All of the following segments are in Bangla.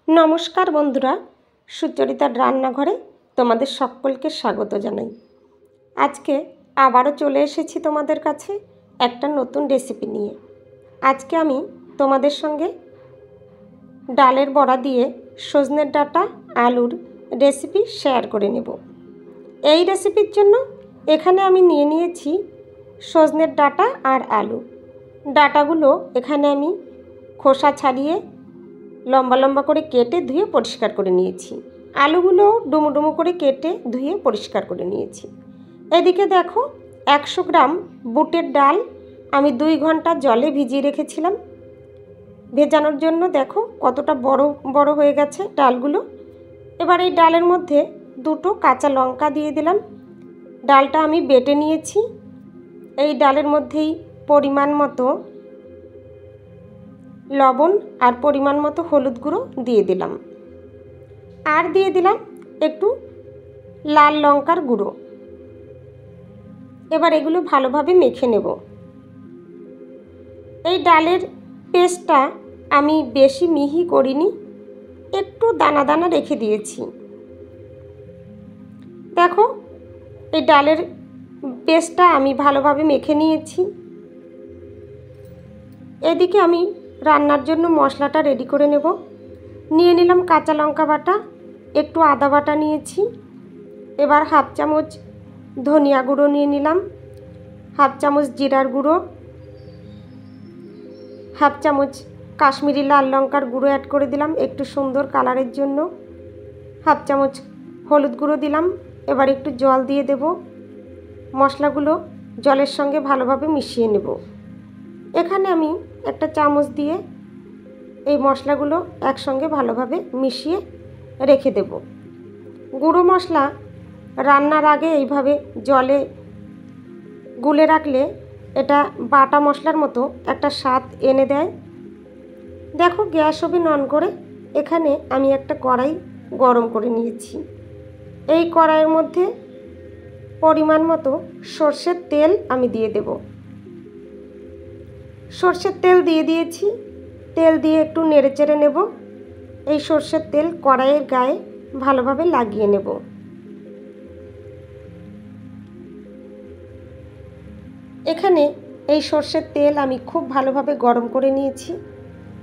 নমস্কার বন্ধুরা, সুচরিতার রান্নাঘরে তোমাদের সকলকে স্বাগত জানাই। আজকে আবারও চলে এসেছি তোমাদের কাছে একটা নতুন রেসিপি নিয়ে। আজকে আমি তোমাদের সঙ্গে ডালের বড়া দিয়ে সজনের ডাঁটা আলুর রেসিপি শেয়ার করে নেব। এই রেসিপির জন্য এখানে আমি নিয়ে নিয়েছি সজনের ডাঁটা আর আলু। ডাঁটাগুলো এখানে আমি খোসা ছাড়িয়ে লম্বা লম্বা করে কেটে ধুয়ে পরিষ্কার করে নিয়েছি। আলুগুলো ডুমো ডুমো করে কেটে ধুয়ে পরিষ্কার করে নিয়েছি। এদিকে দেখো 100 গ্রাম বুটের ডাল আমি 2 ঘন্টা জলে ভিজিয়ে রেখেছিলাম। ভেজানোর জন্য দেখো কতটা বড় বড় হয়ে গেছে ডালগুলো। এবার এই ডালের মধ্যে 2টো কাঁচা লঙ্কা দিয়ে দিলাম। ডালটা আমি বেটে নিয়েছি। এই ডালের মধ্যেই পরিমাণ মতো লবণ আর পরিমাণ মতো হলুদ গুঁড়ো দিয়ে দিলাম, আর দিয়ে দিলাম একটু লাল লঙ্কার গুঁড়ো। এবার এগুলো ভালোভাবে মেখে নেব। এই ডালের পেস্টটা আমি বেশি মিহি করিনি, একটু দানা দানা রেখে দিয়েছি। দেখো এই ডালের পেস্টটা আমি ভালোভাবে মেখে নিয়েছি। এদিকে আমি রান্নার জন্য মশলাটা রেডি করে নেব। নিয়ে নিলাম কাঁচা লঙ্কা বাটা, একটু আদা বাটা নিয়েছি। এবার 1/2 চামচ ধনিয়া গুঁড়ো নিয়ে নিলাম, 1/2 চামচ জিরার গুঁড়ো, 1/2 চামচ কাশ্মীরি লাল লঙ্কার গুঁড়ো অ্যাড করে দিলাম একটু সুন্দর কালারের জন্য, 1/2 চামচ হলুদ গুঁড়ো দিলাম। এবার একটু জল দিয়ে দেব। মশলাগুলো জলের সঙ্গে ভালোভাবে মিশিয়ে নেব। এখানে আমি একটা চামচ দিয়ে এই মশলাগুলো একসঙ্গে ভালোভাবে মিশিয়ে রেখে দেব। গুঁড়ো মশলা রান্নার আগে এইভাবে জলে গুলে রাখলে এটা বাটা মশলার মতো একটা স্বাদ এনে দেয়। দেখো গ্যাস ওভেন অন করে এখানে আমি একটা কড়াই গরম করে নিয়েছি। এই কড়াইয়ের মধ্যে পরিমাণ মতো সর্ষের তেল আমি দিয়ে দেব। সর্ষের তেল দিয়ে দিয়েছি। তেল দিয়ে একটু নেড়েচেড়ে নেব। এই সর্ষের তেল কড়াইয়ের গায়ে ভালোভাবে লাগিয়ে নেব। এখানে এই সর্ষের তেল আমি খুব ভালোভাবে গরম করে নিয়েছি।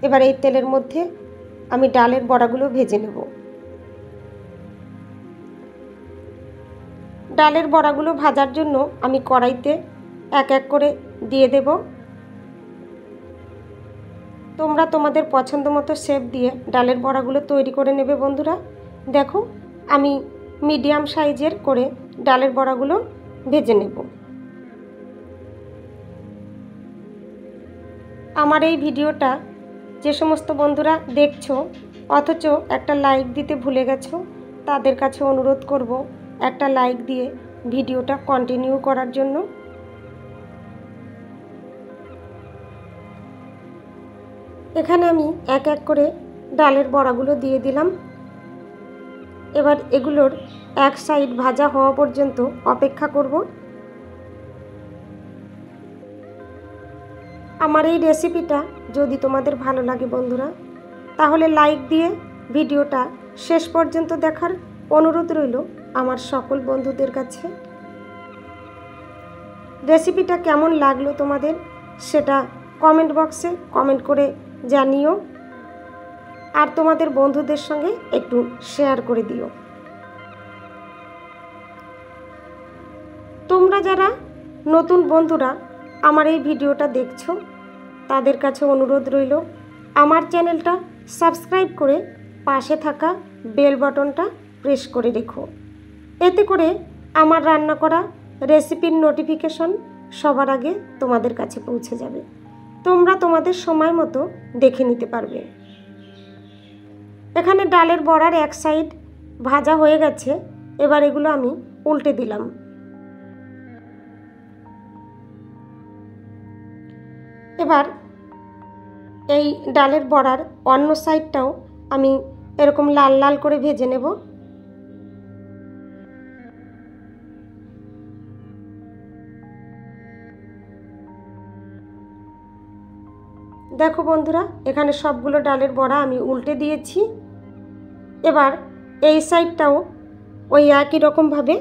এবার এই তেলের মধ্যে আমি ডালের বড়াগুলো ভেজে নেব। ডালের বড়াগুলো ভাজার জন্য আমি কড়াইতে এক এক করে দিয়ে দেব। তোমরা তোমাদের পছন্দ মতো শেপ দিয়ে ডালের বড়াগুলো তৈরি করে নেবে বন্ধুরা। দেখো আমি মিডিয়াম সাইজের করে ডালের বড়াগুলো ভেজে নেব। আমার এই ভিডিওটা যে সমস্ত বন্ধুরা দেখছো অথচ একটা লাইক দিতে ভুলে গেছো, তাদের কাছে অনুরোধ করব একটা লাইক দিয়ে ভিডিওটা কন্টিনিউ করার জন্য। এখানে আমি এক এক করে ডালের বড়াগুলো দিয়ে দিলাম। এবার এগুলোর এক সাইড ভাজা হওয়া পর্যন্ত অপেক্ষা করব। আমার এই রেসিপিটা যদি তোমাদের ভালো লাগে বন্ধুরা, তাহলে লাইক দিয়ে ভিডিওটা শেষ পর্যন্ত দেখার অনুরোধ রইল আমার সকল বন্ধুদের কাছে। রেসিপিটা কেমন লাগলো তোমাদের সেটা কমেন্ট বক্সে কমেন্ট করে জানিও, আর তোমাদের বন্ধুদের সঙ্গে একটু শেয়ার করে দিও। তোমরা যারা নতুন বন্ধুরা আমার এই ভিডিওটা দেখছো তাদের কাছে অনুরোধ রইল আমার চ্যানেলটা সাবস্ক্রাইব করে পাশে থাকা বেল বাটনটা প্রেস করে রেখো। এতে করে আমার রান্না করা রেসিপির নোটিফিকেশন সবার আগে তোমাদের কাছে পৌঁছে যাবে। তোমরা তোমাদের সময় মতো দেখে নিতে পারবে। এখানে ডালের বড়ার এক সাইড ভাজা হয়ে গেছে। এবার এগুলো আমি উল্টে দিলাম। এবার এই ডালের বড়ার অন্য সাইডটাও আমি এরকম লাল লাল করে ভেজে নেব। দেখো বন্ধুরা এখানে সবগুলো ডালের বড়া আমি উল্টে দিয়েছি। এবার এই সাইডটাও ওই একই রকমভাবে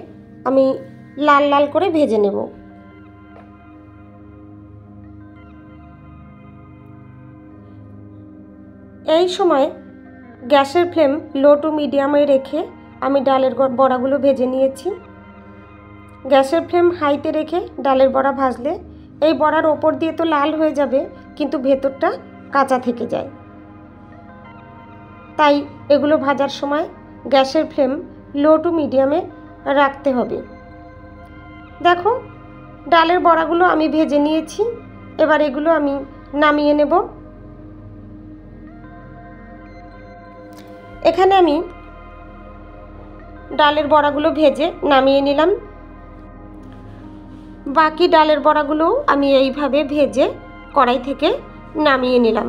আমি লাল লাল করে ভেজে নেব। এই সময় গ্যাসের ফ্লেম লো টু মিডিয়ামে রেখে আমি ডালের বড়াগুলো ভেজে নিয়েছি। গ্যাসের ফ্লেম হাইতে রেখে ডালের বড়া ভাজলে এই বড়ার ওপর দিয়ে তো লাল হয়ে যাবে, কিন্তু ভেতরটা কাঁচা থেকে যায়। তাই এগুলো ভাজার সময় গ্যাসের ফ্লেম লো টু মিডিয়ামে রাখতে হবে। দেখো, ডালের বড়াগুলো আমি ভেজে নিয়েছি। এবার এগুলো আমি নামিয়ে নেব। এখানে আমি ডালের বড়াগুলো ভেজে নামিয়ে নিলাম। বাকি ডালের বড়াগুলোও আমি এইভাবে ভেজে কড়াই থেকে নামিয়ে নিলাম।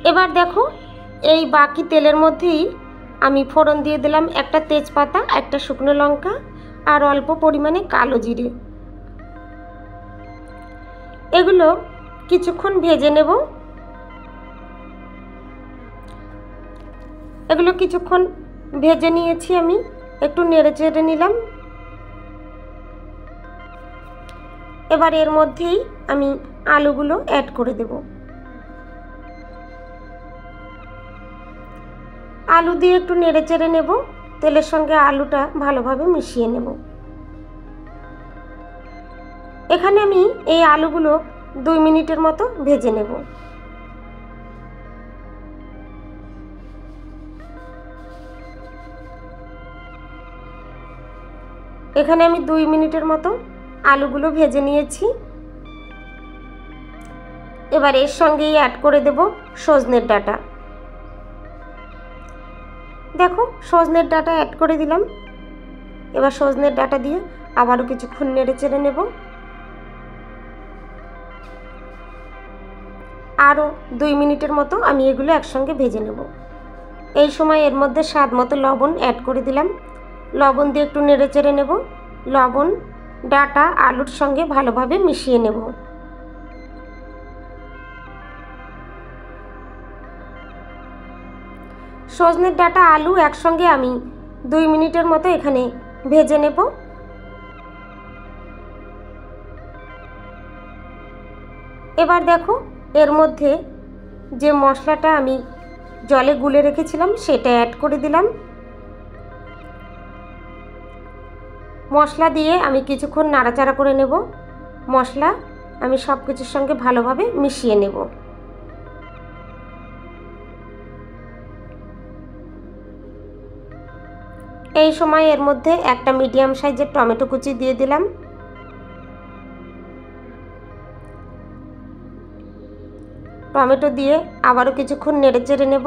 এবার দেখো, এই বাকি তেলের মধ্যেই আমি ফোড়ন দিয়ে দিলাম একটা তেজপাতা, একটা শুকনো লঙ্কা আর অল্প পরিমাণে কালো জিরে। এগুলো কিছুক্ষণ ভেজে নেব। এগুলো কিছুক্ষণ ভেজে নিয়েছি, আমি একটু নেড়ে চেড়ে নিলাম। এবার এর মধ্যেই আমি আলুগুলো অ্যাড করে দেব। আলু দিয়ে একটু নেড়ে চেড়ে নেব, তেলের সঙ্গে আলুটা ভালোভাবে মিশিয়ে নেব। এখানে আমি এই আলুগুলো 2 মিনিটের মতো ভেজে নেব। এখানে আমি 2 মিনিটের মতো আলুগুলো ভেজে নিয়েছি। এবার এর সঙ্গেই অ্যাড করে দেব সজনের ডাঁটা। দেখো, সজনের ডাঁটা অ্যাড করে দিলাম। এবার সজনের ডাঁটা দিয়ে আবারও কিছুক্ষণ নেড়ে চেড়ে নেব। আরও 2 মিনিটের মতো আমি এগুলো একসঙ্গে ভেজে নেব। এই সময় এর মধ্যে স্বাদ মতো লবণ অ্যাড করে দিলাম। লবণ দিয়ে একটু নেড়ে চেড়ে নেব। লবণ ডাঁটা আলুর সঙ্গে ভালোভাবে মিশিয়ে নেব। সজনের ডাঁটা আলু একসঙ্গে আমি 2 মিনিটের মতো এখানে ভেজে নেব। এবার দেখো, এর মধ্যে যে মশলাটা আমি জলে গুলে রেখেছিলাম সেটা অ্যাড করে দিলাম। মশলা দিয়ে আমি কিছুক্ষণ নাড়াচাড়া করে নেব। মশলা আমি সব কিছুর সঙ্গে ভালোভাবে মিশিয়ে নেব। এই সময় এর মধ্যে একটা মিডিয়াম সাইজের টমেটো কুচি দিয়ে দিলাম। টমেটো দিয়ে আবারও কিছুক্ষণ নেড়ে চেড়ে নেব।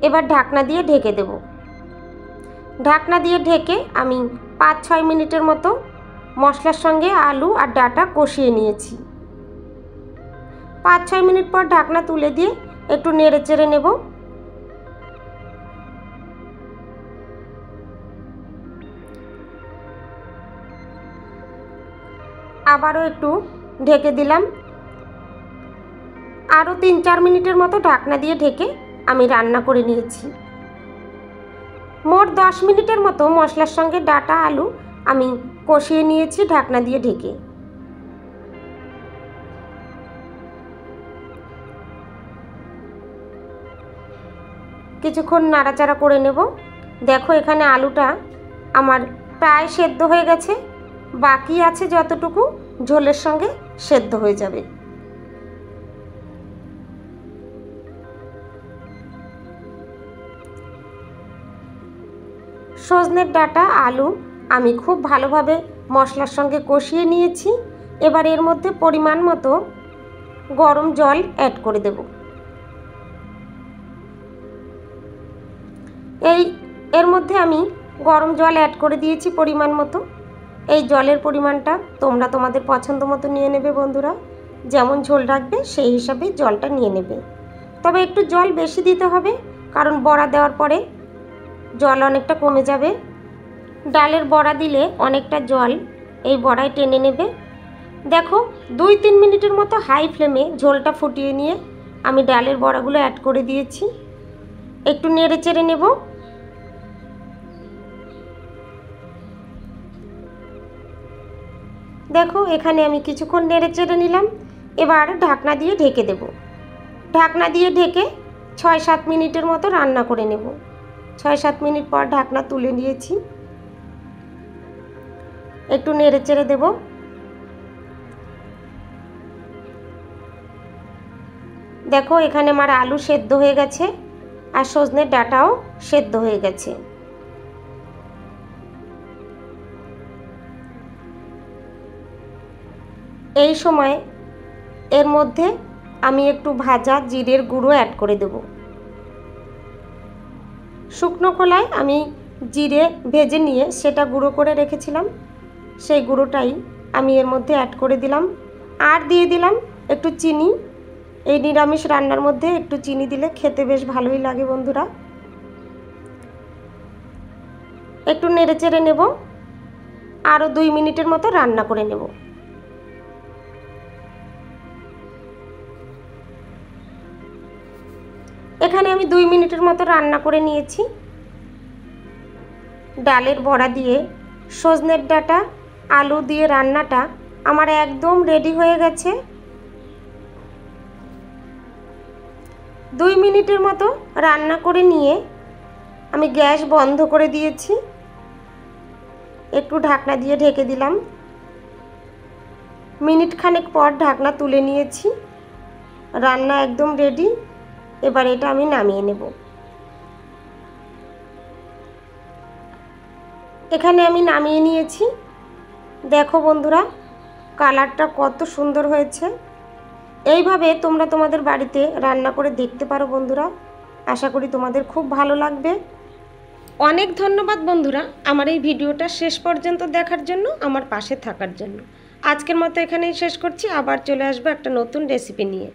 এবার ঢাকনা দিয়ে ঢেকে দেব। ঢাকনা দিয়ে ঢেকে আমি 5-6 মিনিটের মতো মশলার সঙ্গে আলু আর ডাঁটা কষিয়ে নিয়েছি। 5-6 মিনিট পর ঢাকনা তুলে দিয়ে একটু নেড়ে চেড়ে নেব। আবারও একটু ঢেকে দিলাম। আরও 3-4 মিনিটের মতো ঢাকনা দিয়ে ঢেকে আমি রান্না করে নিয়েছি। মোট 10 মিনিটের মতো মশলার সঙ্গে ডাঁটা আলু আমি কষিয়ে নিয়েছি ঢাকনা দিয়ে ঢেকে। কিছুক্ষণ নাড়াচাড়া করে নেব। দেখো, এখানে আলুটা আমার প্রায় সেদ্ধ হয়ে গেছে। বাকি আছে যতটুকু ঝোলের সঙ্গে সেদ্ধ হয়ে যাবে। সজনের ডাঁটা আলু আমি খুব ভালোভাবে মশলার সঙ্গে কষিয়ে নিয়েছি। এবার এর মধ্যে পরিমাণ মতো গরম জল অ্যাড করে দেব। এর মধ্যে আমি গরম জল অ্যাড করে দিয়েছি পরিমাণ মতো। এই জলের পরিমাণটা তোমরা তোমাদের পছন্দ মতো নিয়ে নেবে বন্ধুরা। যেমন ঝোল রাখবে সেই হিসাবে জলটা নিয়ে নেবে। তবে একটু জল বেশি দিতে হবে, কারণ বড়া দেওয়ার পরে জল অনেকটা কমে যাবে। ডালের বড়া দিলে অনেকটা জল এই বড়ায় টেনে নেবে। দেখো 2-3 মিনিটের মতো হাই ফ্লেমে ঝোলটা ফুটিয়ে নিয়ে আমি ডালের বড়াগুলো অ্যাড করে দিয়েছি। একটু নেড়ে চেড়ে নেব। দেখো এখানে আমি কিছুক্ষণ নেড়ে চেড়ে নিলাম। এবার ঢাকনা দিয়ে ঢেকে দেব। ঢাকনা দিয়ে ঢেকে 6-7 মিনিটের মতো রান্না করে নেব। 6-7 মিনিট পর ঢাকনা তুলে নিয়েছি। একটু নেড়ে চেড়ে দেব। দেখো এখানে আমার আলু সেদ্ধ হয়ে গেছে আর সজনের ডাঁটাও সেদ্ধ হয়ে গেছে। এই সময় এর মধ্যে আমি একটু ভাজা জিরের গুঁড়ো অ্যাড করে দেব। শুকনো খোলায় আমি জিরে ভেজে নিয়ে সেটা গুঁড়ো করে রেখেছিলাম, সেই গুঁড়োটাই আমি এর মধ্যে অ্যাড করে দিলাম। আর দিয়ে দিলাম একটু চিনি। এই নিরামিষ রান্নার মধ্যে একটু চিনি দিলে খেতে বেশ ভালোই লাগে বন্ধুরা। একটু নেড়ে চেড়ে নেব। আরও 2 মিনিটের মতো রান্না করে নেব। এখানে আমি 2 মিনিটের মতো রান্না করে নিয়েছি। ডালের বড়া দিয়ে সজনের ডাঁটা আলু দিয়ে রান্নাটা আমার একদম রেডি হয়ে গেছে। 2 মিনিটের মতো রান্না করে নিয়ে আমি গ্যাস বন্ধ করে দিয়েছি। একটু ঢাকনা দিয়ে ঢেকে দিলাম। মিনিট খানেক পর ঢাকনা তুলে নিয়েছি। রান্না একদম রেডি। এবার এটা আমি নামিয়ে নেব। এখানে আমি নামিয়ে নিয়েছি। দেখো বন্ধুরা কালারটা কত সুন্দর হয়েছে। এইভাবে তোমরা তোমাদের বাড়িতে রান্না করে দেখতে পারো বন্ধুরা। আশা করি তোমাদের খুব ভালো লাগবে। অনেক ধন্যবাদ বন্ধুরা আমার এই ভিডিওটা শেষ পর্যন্ত দেখার জন্য, আমার পাশে থাকার জন্য। আজকের মতো এখানেই শেষ করছি। আবার চলে আসবো একটা নতুন রেসিপি নিয়ে।